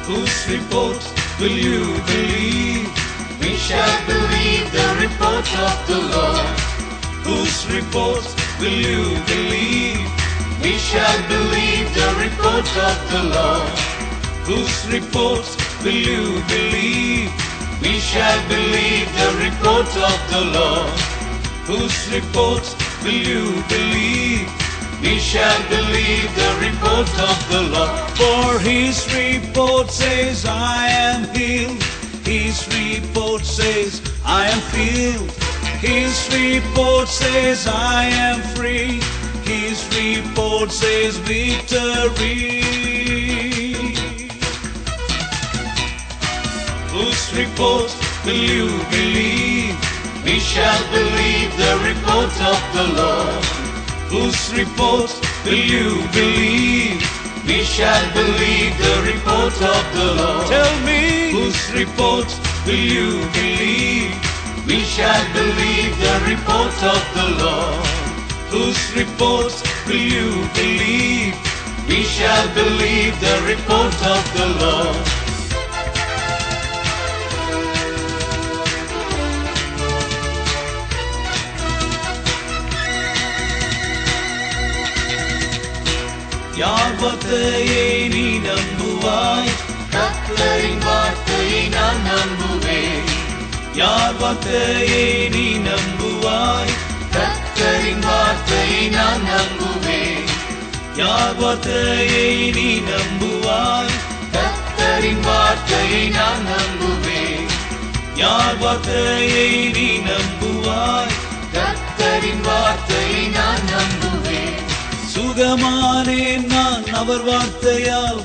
Whose report will you believe? We shall believe the report of the Lord. Whose report will you believe? We shall believe the report of the Lord. Whose report will you believe? We shall believe the report of the Lord. Whose report will you believe? We shall believe the report of the Lord. For his report says I am healed. His report says I am filled. His report says I am free. His report says victory. Whose report will you believe? We shall believe the report of the Lord. Whose report will you believe? We shall believe the report of the Lord. Tell me, whose report will you believe? We shall believe the report of the Lord. Whose report will you believe? We shall believe the report of the Lord. யார் வார்த்தையை நீ நம்புவாய்? கர்த்தரின் வார்த்தையை நான் நம்புவேன். யார் வார்த்தையை நீ நம்புவாய்? கர்த்தரின் வார்த்தையை நான் நம்புவேன். யார் வார்த்தையை நீ நம்புவாய்? கர்த்தரின் வார்த்தையை நான் நம்புவேன். யார் வார்த்தையை நீ நம்புவாய்? கர்த்தரின் வார்த்தையை நான் நம்புவேன். சுகமானேன் நான் அவர் வார்த்தையால்,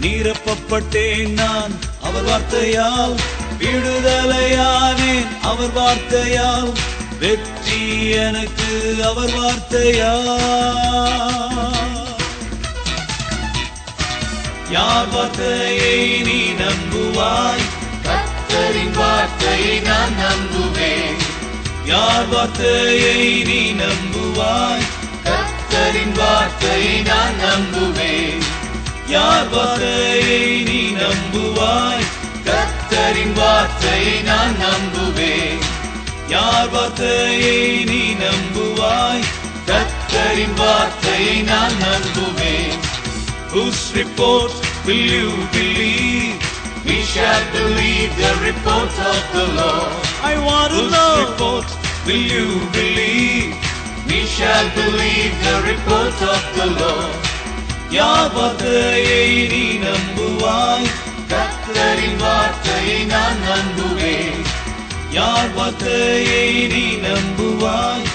நிரப்பப்பட்டேன் நான் அவர் வார்த்தையால், விடுதலையானேன் அவர் வார்த்தையால், வெற்றி எனக்கு அவர் வார்த்தையால். யார் வார்த்தையை நீ நம்புவாய்? கர்த்தரின் வார்த்தையை நான் நம்புவேன். யார் வார்த்தையை நீ நம்புவாய்? கர்த்தரின் வார்த்தையை நான் நம்புவேன். யார் வார்த்தையை நீ நம்புவாய்? கர்த்தரின் வார்த்தையை நான் நம்புவேன். யார் வார்த்தையை நீ நம்புவாய்? கர்த்தரின் வார்த்தையை நான் நம்புவேன். Whose report will you believe? We shall believe the report of the Lord. I want to Whose know. report Will you believe? We shall believe the report of the Lord. யார் வார்த்தையை நீ நம்புவாய்? கர்த்தரின் வார்த்தையை நான் நம்புவேன். யார் வார்த்தையை நீ நம்புவாய்?